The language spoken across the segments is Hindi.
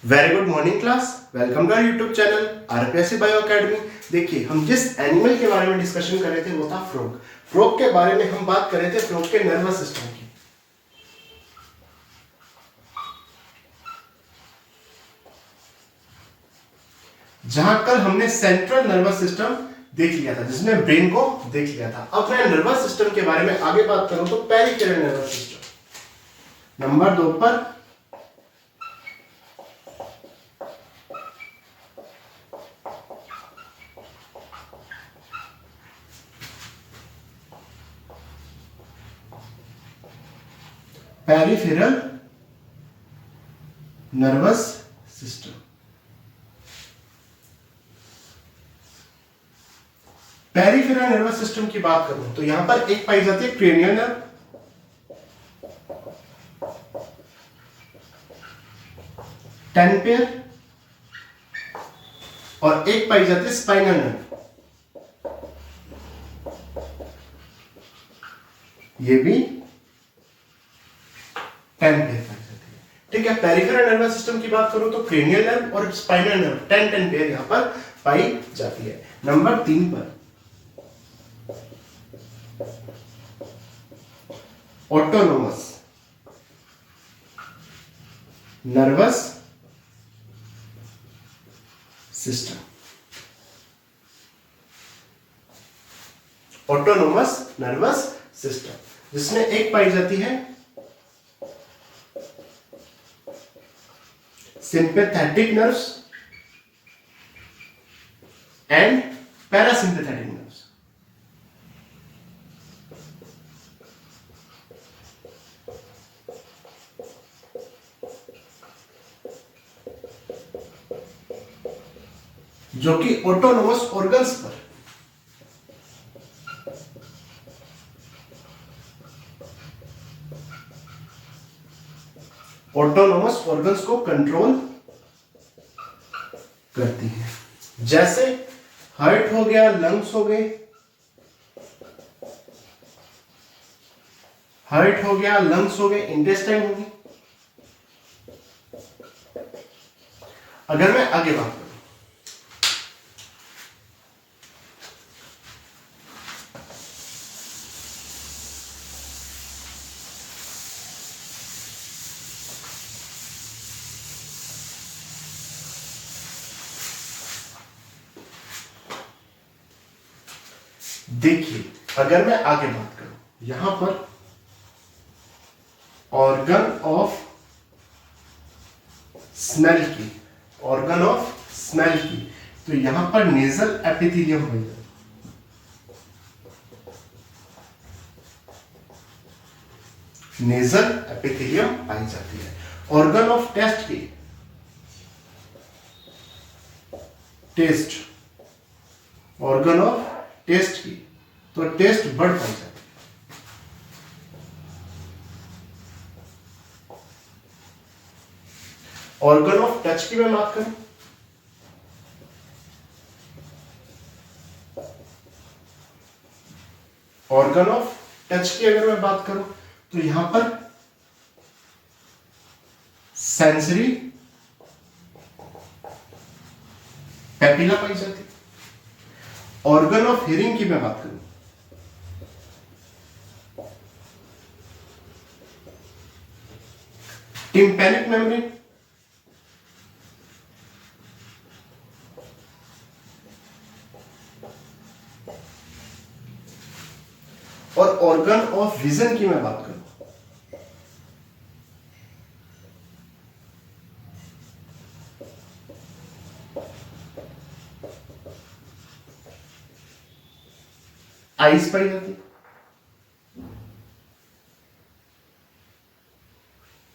Very good morning class. Welcome to our YouTube channel RPSC bio academy. देखिए, हम जिस एनिमल के बारे में डिस्कशन कर रहे थे वो था फ्रॉग। फ्रॉग के बारे में हम बात कर रहे थे फ्रॉग के नर्वस सिस्टम की। जहां कल हमने सेंट्रल नर्वस सिस्टम देख लिया था, जिसमें ब्रेन को देख लिया था। अब मैं नर्वस सिस्टम के बारे में आगे बात करूं तो पेरिफेरल नर्वस सिस्टम नंबर 2 पर peripheral nervous system. Peripheral nervous system की बात करूं तो यहां पर एक पाई जाती है क्रेनियल नर्व, टेन पेयर, और एक पाई जाती है स्पाइनल नर्व, ये भी 10 पेयर पाई जाती है। ठीक है, पेरिफेरल नर्वस सिस्टम की बात करूं तो क्रेनियल नर्व और स्पाइनल नर्व 10 पेयर यहां पर पाई जाती है। नंबर 3 पर autonomous nervous system. Autonomous nervous system जिसमें एक पाई जाती है sympathetic nerves and parasympathetic nerves. जो कि ऑटोनोमस ऑर्गन्स पर ऑटोनोमस ऑर्गन्स को कंट्रोल करती है। जैसे हार्ट हो गया, लंग्स हो गए, हार्ट हो गया, लंग्स हो गए, इंटेस्टाइन होगी। अगर मैं आगे बात करूं, देखिए, अगर मैं आगे बात करूं यहां पर ऑर्गन ऑफ स्मेल की, ऑर्गन ऑफ स्मेल की, तो यहां पर नेजल एपिथेलियम हो जाए, नेजल एपिथेलियम पाई जाती है। ऑर्गन ऑफ टेस्ट की, टेस्ट, ऑर्गन ऑफ टेस्ट की, तो टेस्ट बर्ड पाई जाती है। ऑर्गन ऑफ टच की मैं बात करूं, ऑर्गन ऑफ टच की अगर मैं बात करूं तो यहां पर सेंसरी पेपिला पाई जाती है। ऑर्गन ऑफ हियरिंग की मैं बात करूं, टिम्पैनिक मेम्ब्रेन, और ऑर्गन ऑफ विजन की मैं बात करूं, आइज पाई जाती है।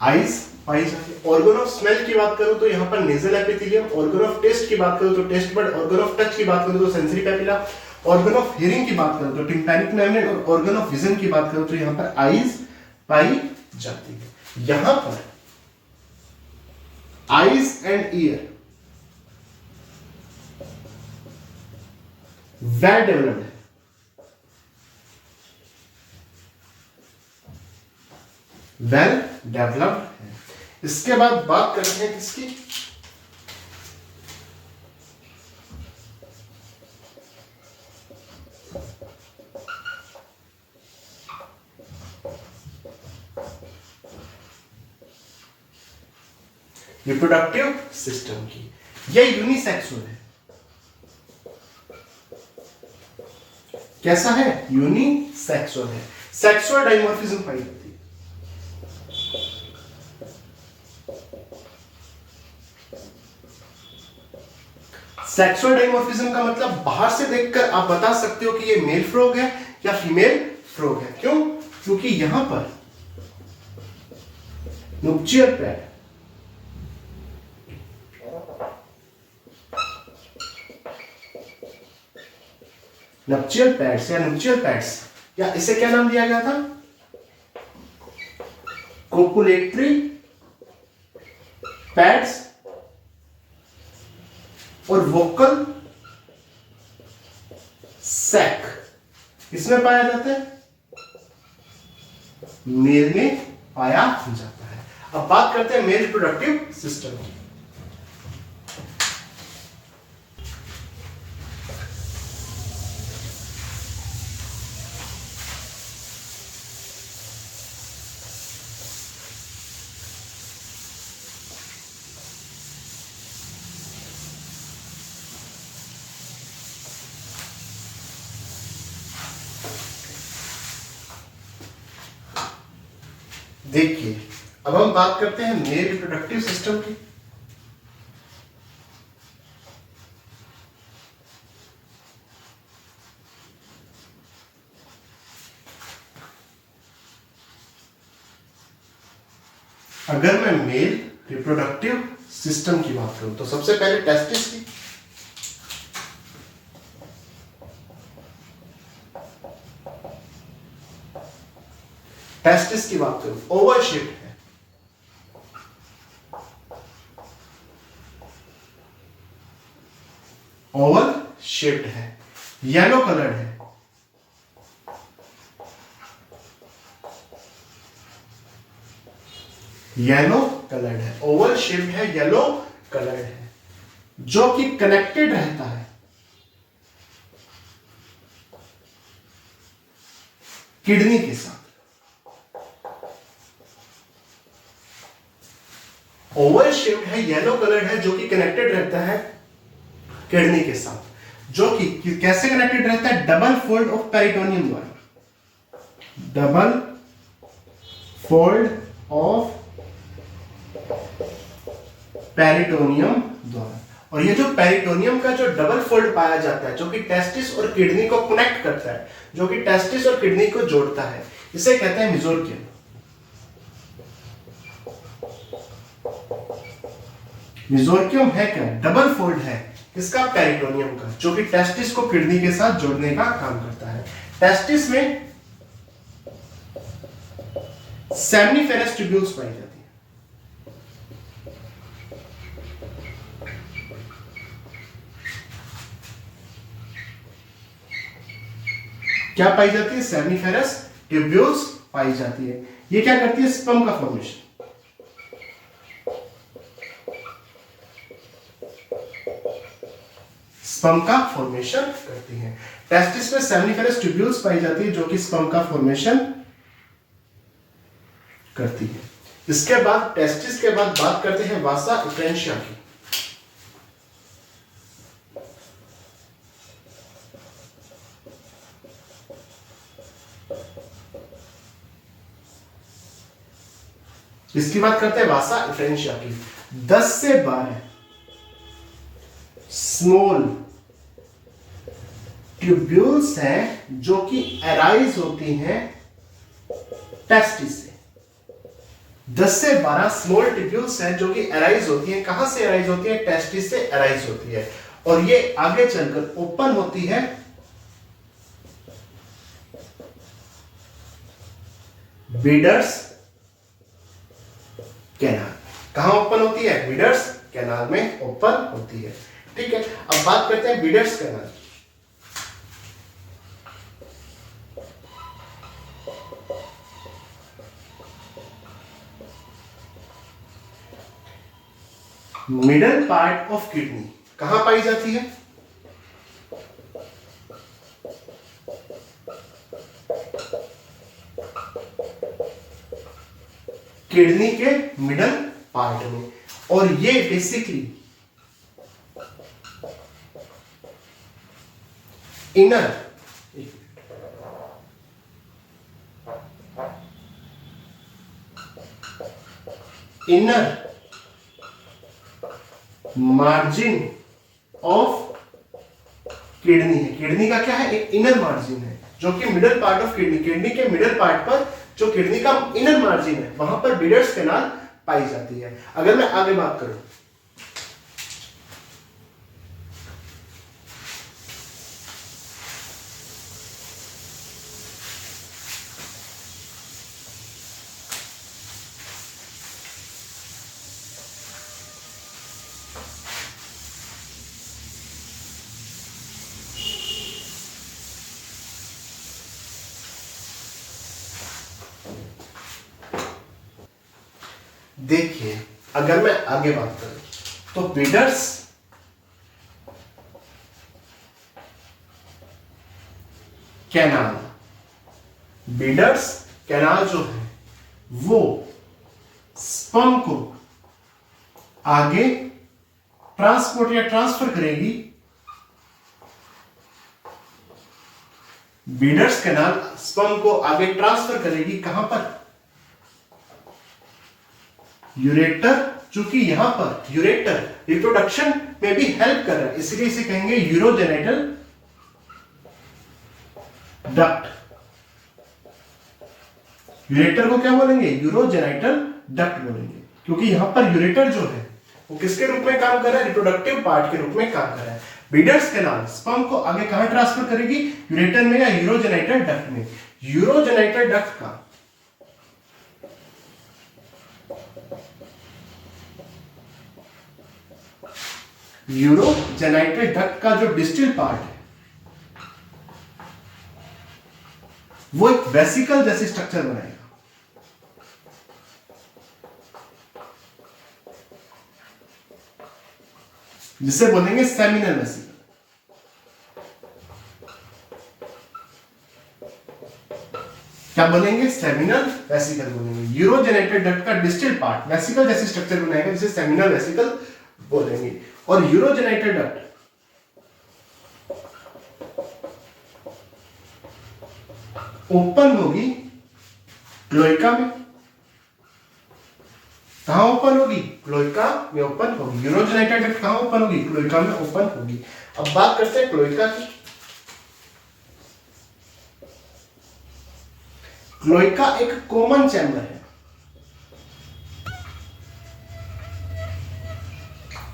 आइज पाई जाती है। ऑर्गन ऑफ स्मेल की बात करूं तो यहां पर nasal epithelium, organ of taste की बात करूं तो taste bud, organ of touch की बात करूं तो sensory papilla, organ of hearing की बात करूं तो टिम्पैनिक मेम्ब्रेन, और ऑर्गन ऑफ विजन की बात करूं तो यहां पर आइज पाई जाती है। यहां पर eyes and year well developed है, वेल डेवलप्ड है। इसके बाद बात करते हैं किसकी, रिप्रोडक्टिव सिस्टम की। यह यूनिसेक्सुअल है। कैसा है? यूनिसेक्सुअल है। सेक्सुअल डाइमॉर्फिज्म पाई जाती है। सेक्सुअल डाइमॉर्फिज्म का मतलब बाहर से देखकर आप बता सकते हो कि ये मेल फ्रॉग है या फीमेल फ्रॉग है। क्यों? क्योंकि यहां पर नुक्चियल पैड, नप्चियल पैड्स या नुक्चियल पैड्स, या इसे क्या नाम दिया गया था? कोपुलेटरी पैड्स और वोकल सैक इसमें पाया जाता है, मेल में पाया जाता है। अब बात करते हैं मेल रिप्रोडक्टिव सिस्टम की। देखिए, अब हम बात करते हैं मेल रिप्रोडक्टिव सिस्टम की। अगर मैं मेल रिप्रोडक्टिव सिस्टम की बात करूं तो सबसे पहले टेस्टिस की। टेस्टिस की बात करूं, ओवल शेप्ड है। ओवल शेप्ड है, येलो कलर्ड है। येलो कलर्ड है, ओवल शेप्ड है, येलो कलर्ड है, जो कि कनेक्टेड रहता है किडनी के साथ। ओवल शेप्ड है, येलो कलर्ड है, जो कि कनेक्टेड रहता है किडनी के साथ। जो कि कैसे कनेक्टेड रहता है? डबल फोल्ड ऑफ पेरिटोनियम द्वारा। डबल फोल्ड ऑफ पेरिटोनियम द्वारा। और ये जो पेरिटोनियम का जो डबल फोल्ड पाया जाता है, जो कि टेस्टिस और किडनी को कनेक्ट करता है, जो कि टेस्टिस और किडनी को जोड़ता है, इसे कहते हैं मेसोर्कियम। मेसोर्कियम है क्या? डबल फोल्ड है इसका, पेरिटोनियम का, जो कि टेस्टिस को किडनी के साथ जोड़ने का काम करता है। टेस्टिस में सेमनीफेरस ट्यूब्यूल्स पाई जाती है। क्या पाई जाती है? सेमनीफेरस ट्यूब्यूल्स पाई जाती है। ये क्या करती है? स्पर्म का फॉर्मेशन। स्पर्म का फॉर्मेशन करती है। टेस्टिस में सेमनीफेरस ट्यूब्यूल्स पाई जाती है, जो कि स्पर्म का फॉर्मेशन करती है। इसके बाद टेस्टिस के बाद बात करते हैं वासा इफ्रेंशिया की। इसकी बात करते हैं वासा इफ्रेंशिया की। 10 से 12 स्मॉल ट्यूब्यूल्स हैं, जो कि अराइज होती हैं टेस्टिस से। 10 से 12 स्मॉल ट्यूब्यूल्स हैं, जो कि अराइज होती हैं। कहां से अराइज होती है? टेस्टिस से अराइज होती है। और ये आगे चलकर ओपन होती है बीडर्स कैनाल। कहां ओपन होती है? बीडर्स कैनाल में ओपन होती है। ठीक है, अब बात करते हैं Bidder's canal. Middle part of kidney कहां पाई जाती है? किडनी के मिडल पार्ट में। और ये basically inner margin of kidney है। किडनी का क्या है, एक इनर मार्जिन है जो कि middle part of kidney, kidney के मिडल पार्ट पर जो किडनी का इनर मार्जिन है वहां पर बिडर्स कैनाल पाई जाती है। अगर मैं आगे बात करूं, देखिए अगर मैं आगे बात करूं तो बिडर्स कैनाल, बिडर्स कैनाल जो है वो स्पर्म को आगे ट्रांसपोर्ट या ट्रांसफर करेगी। बिडर्स कैनाल स्पर्म को आगे ट्रांसफर करेगी कहां पर, यूरेटर, चूंकि यहां पर यूरेटर रिप्रोडक्शन में भी हेल्प कर रहा है इसलिए इसे कहेंगे यूरोजेनिटल डक्ट। यूरेटर को क्या बोलेंगे, यूरोजेनिटल डक्ट बोलेंगे, क्योंकि यहां पर यूरेटर जो है वो किसके रूप में काम कर रहा है, रिप्रोडक्टिव पार्ट के रूप में काम कर रहा है। बिडर्स कैनाल स्पर्म को आगे कहां ट्रांसफर करेगी, यूरेटर में या यूरोजेनिटल डक्ट में। यूरोजेनिटल डक्ट का यूरोजेनिटल डक्ट का जो डिस्टल पार्ट है वो एक वेसिकल जैसे स्ट्रक्चर बनाएगा। जिसे बोलेंगे सेमिनल वेसिकल। क्या बोलेंगे, सेमिनल वेसिकल बोलेंगे। यूरोजेनिटल डक्ट का डिस्टल पार्ट वेसिकल जैसे स्ट्रक्चर बनाएगा जिसे सेमिनल वेसिकल बोलेंगे। और यूरोजेनिटल डक्ट ओपन होगी क्लोइका में। कहां ओपन होगी, क्लोइका में ओपन होगी। यूरोजेनिटल डक्ट कहां ओपन होगी, क्लोइका में ओपन होगी। अब बात करते हैं क्लोइका की। क्लोइका एक कॉमन चैम्बर है।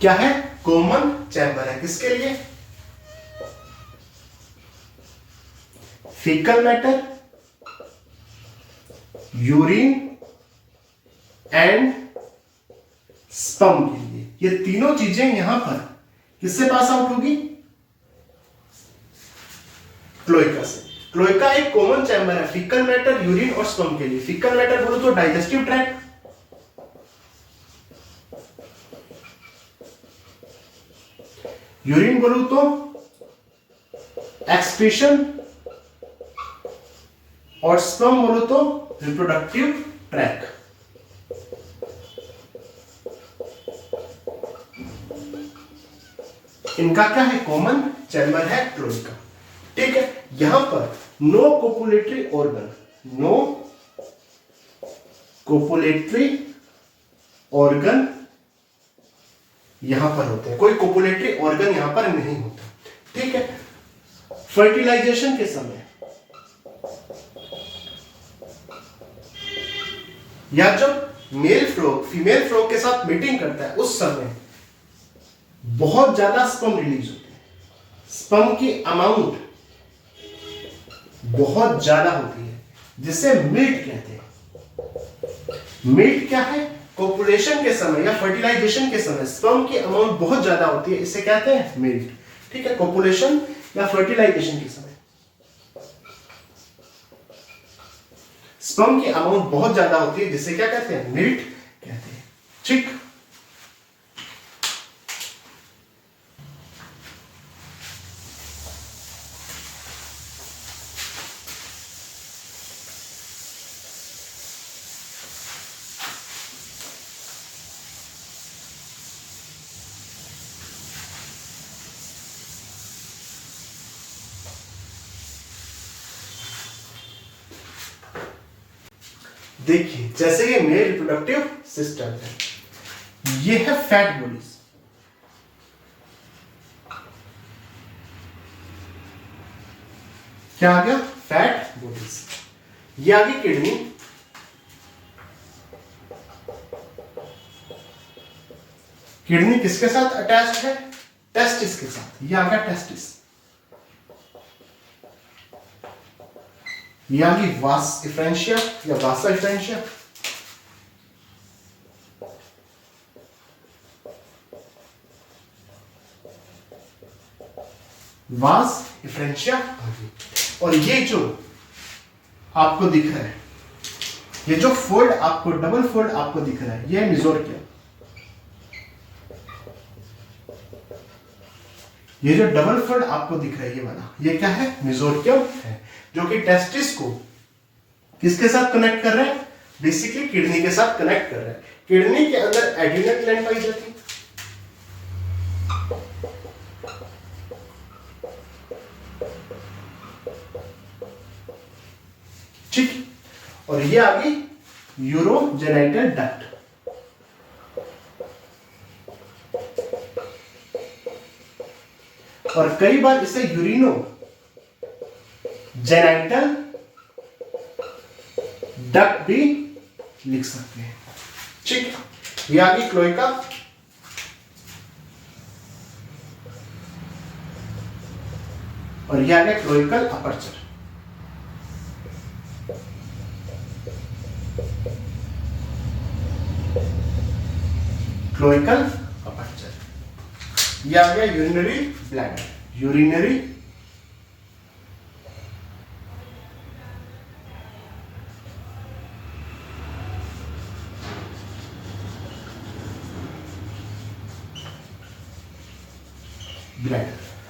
क्या है, कॉमन चैम्बर है। किसके लिए, faecal matter, urine and sperm के लिए। ये तीनों चीजें यहां पर किससे पास आउट होगी, क्लोइका से। क्लोइका एक कॉमन चैम्बर है फीकल मैटर, यूरिन और स्पर्म के लिए। फीकल मैटर बोलो तो डाइजेस्टिव ट्रैक्ट, यूरिन बोलूं तो एक्सक्रीशन और स्पर्म बोलूं तो रिप्रोडक्टिव ट्रैक। इनका क्या है, कॉमन चैम्बर है क्लोइका। ठीक है, यहां पर no copulatory organ, no copulatory organ यहां पर होते हैं। कोई कोपुलेटरी ऑर्गन यहां पर नहीं होता। ठीक है, फर्टिलाइजेशन के समय या जब मेल फ्रॉग फीमेल फ्रॉग के साथ मीटिंग करता है उस समय बहुत ज्यादा स्पर्म रिलीज होते हैं। स्पर्म की अमाउंट बहुत ज्यादा होती है जिसे मिल्ट कहते हैं। मिल्ट क्या है, कोपुलेशन के समय या फर्टिलाइजेशन के समय स्पर्म की अमाउंट बहुत ज्यादा होती है, इसे कहते हैं मिल्ट। ठीक है, कोपुलेशन या फर्टिलाइजेशन के समय स्पर्म की अमाउंट बहुत ज्यादा होती है जिसे क्या कहते हैं, मिल्ट कहते हैं। ठीक, देखिए जैसे ये मेल रिप्रोडक्टिव सिस्टम है, ये है फैट बॉडीज, क्या आ गया? Fat bodies. ये आ गई किडनी, किडनी किसके साथ अटैच्ड है? टेस्टिस के साथ। ये आ गया टेस्टिस। ये आ गई वास इफ्रेंशिया या वासा इफ्रेंशिया, वास इफ्रेंशिया आ गई। और ये जो आपको दिख रहा है, ये जो फोल्ड आपको, डबल फोल्ड आपको दिख रहा है, ये है मेसोर्कियम। ये जो डबल फोल्ड आपको दिख रहा है, ये वाला, ये क्या है? मेसोर्कियम है, जो कि टेस्टिस को किसके साथ कनेक्ट कर रहा है? बेसिकली किडनी के साथ कनेक्ट कर रहा है। किडनी के अंदर एड्रिनल ग्लैंड पाई जाती है, ठीक। और ये आ गई यूरोजेनाइटल डक्ट। और कई बार इसे यूरिनो जेनाइटल डक्ट भी लिख सकते हैं, ठीक। ये आ गई क्लोएका, और ये आ गया क्लोइकल अपर्चर। Cloacal aperture. ये आ गया यूरिनरी ब्लैडर, यूरिनरी ब्लैडर।